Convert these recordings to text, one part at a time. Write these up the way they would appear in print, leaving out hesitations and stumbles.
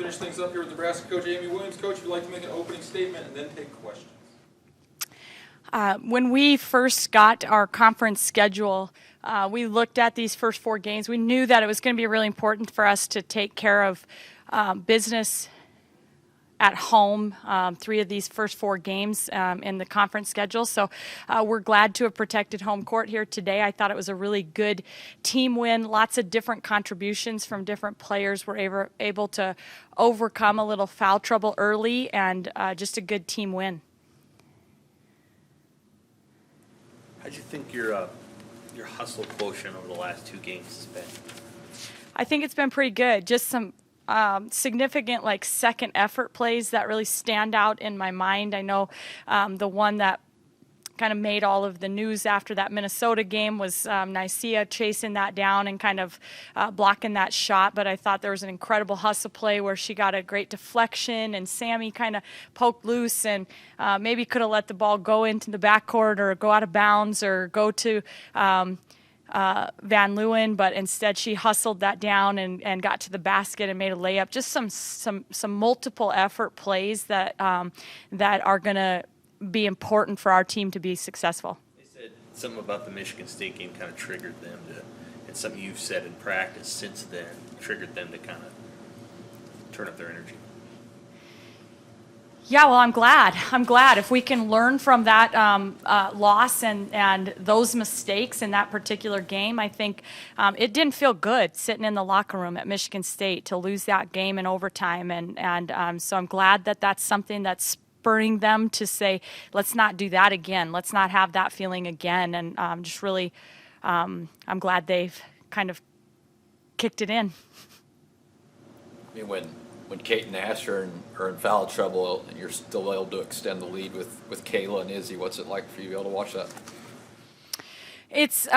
finish things up here with Nebraska coach Amy Williams. Coach, if you'd like to make an opening statement and then take questions. When we first got our conference schedule, we looked at these first 4 games. We knew that it was going to be really important for us to take care of business at home, 3 of these first 4 games in the conference schedule. So we're glad to have protected home court here today. I thought it was a really good team win. Lots of different contributions from different players. Were able to overcome a little foul trouble early, and just a good team win. How do you think your hustle quotient over the last 2 games has been? I think it's been pretty good. Just some significant second effort plays that really stand out in my mind. I know the one that kind of made all of the news after that Minnesota game was Nicaea chasing that down and kind of blocking that shot. But I thought there was an incredible hustle play where she got a great deflection and Sammy kind of poked loose and maybe could have let the ball go into the backcourt or go out of bounds or go to Van Leeuwen, but instead she hustled that down and got to the basket and made a layup. Just some multiple effort plays that that are going to be important for our team to be successful. They said something about the Michigan State game kind of triggered them to, and something you've said in practice since then triggered them to kind of turn up their energy. Yeah, well, I'm glad. If we can learn from that loss and those mistakes in that particular game. I think it didn't feel good sitting in the locker room at Michigan State to lose that game in overtime, and so I'm glad that that's something that's spurring them to say, let's not do that again. Let's not have that feeling again. And just really, I'm glad they've kind of kicked it in. I mean, when Kate and Asher are in foul trouble and you're still able to extend the lead with Kayla and Izzy, what's it like for you to be able to watch that? It's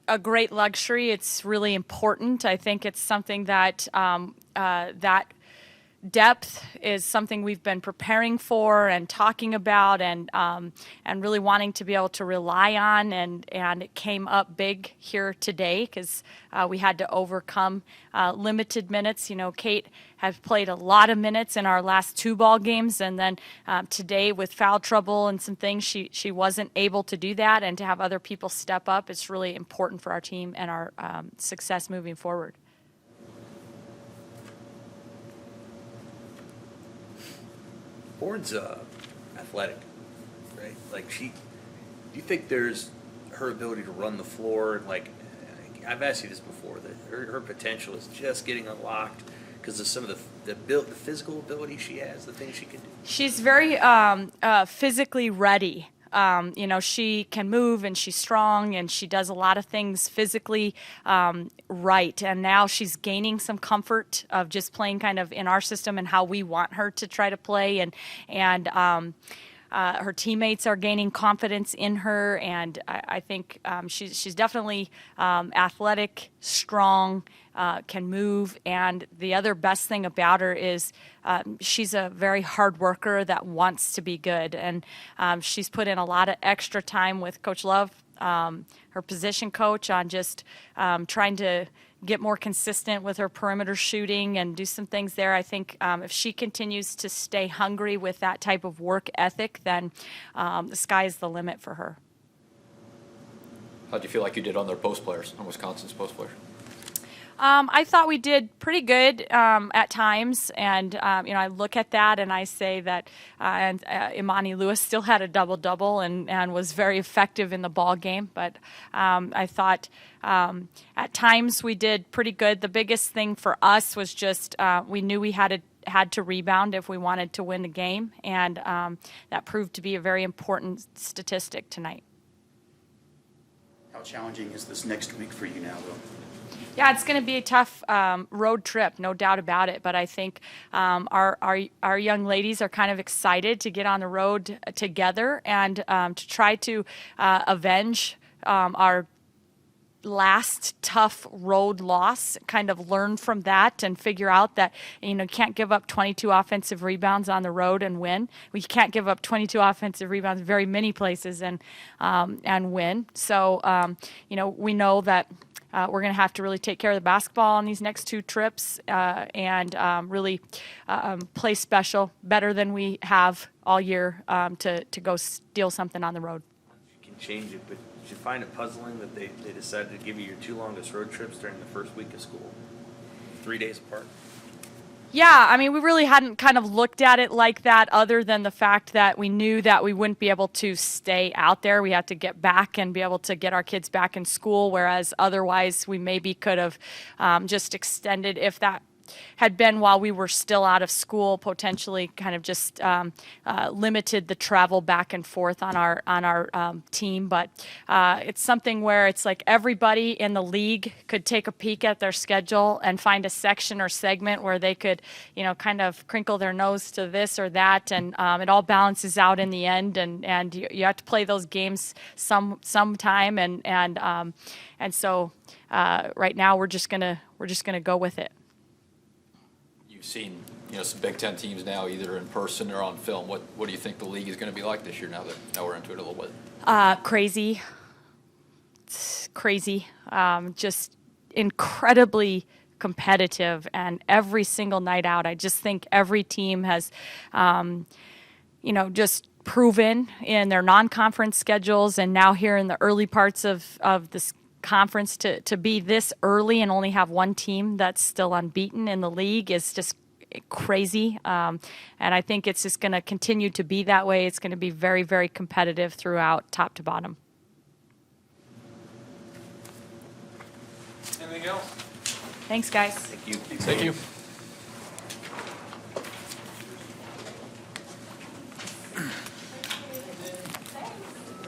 a great luxury. It's really important. I think it's something that that depth is something we've been preparing for and talking about and really wanting to be able to rely on, and it came up big here today because we had to overcome limited minutes. Kate has played a lot of minutes in our last 2 ball games, and then today with foul trouble and some things she wasn't able to do that, and to have other people step up, it's really important for our team and our success moving forward. Bourne's athletic, right? Do you think there's her ability to run the floor? I've asked you this before, that her potential is just getting unlocked because of some of the physical ability she has, the things she can do. She's very physically ready. She can move and she's strong and she does a lot of things physically right. And now she's gaining some comfort of just playing kind of in our system and how we want her to try to play. And her teammates are gaining confidence in her. And I think she's definitely athletic, strong, can move, and the other best thing about her is she's a very hard worker that wants to be good, and she's put in a lot of extra time with Coach Love, her position coach, on just trying to get more consistent with her perimeter shooting and do some things there. I think if she continues to stay hungry with that type of work ethic, then the sky's the limit for her. How do you feel like you did on their post players, on Wisconsin's post players? I thought we did pretty good at times, and I look at that and I say that Imani Lewis still had a double-double and was very effective in the ball game. But I thought at times we did pretty good. The biggest thing for us was just we knew we had to rebound if we wanted to win the game, and that proved to be a very important statistic tonight. How challenging is this next week for you now, Will? Yeah, it's going to be a tough road trip, no doubt about it. But I think our young ladies are kind of excited to get on the road together and to try to avenge our last tough road loss, kind of learn from that and figure out that, you can't give up 22 offensive rebounds on the road and win. We can't give up 22 offensive rebounds very many places and win. So, we know that we're going to have to really take care of the basketball on these next 2 trips and really play special, better than we have all year to go steal something on the road. You can change it, but did you find it puzzling that they decided to give you your 2 longest road trips during the first week of school, 3 days apart? Yeah, I mean, we really hadn't kind of looked at it like that, other than the fact that we knew that we wouldn't be able to stay out there. We had to get back and be able to get our kids back in school, whereas otherwise we maybe could have just extended, if that had been while we were still out of school, potentially kind of just limited the travel back and forth on our team. But it's something where it's like everybody in the league could take a peek at their schedule and find a section or segment where they could, kind of crinkle their nose to this or that, and it all balances out in the end. And you have to play those games sometime, and so right now we're just gonna go with it. You've seen, some Big Ten teams now, either in person or on film. What do you think the league is going to be like this year now we're into it a little bit? Crazy. It's crazy. Just incredibly competitive, and every single night out, I just think every team has, just proven in their non-conference schedules, and now here in the early parts of this conference to be this early and only have one team that's still unbeaten in the league is just crazy. And I think it's just going to continue to be that way. It's going to be very, very competitive throughout, top to bottom. Anything else? Thanks, guys. Thank you. Thank you.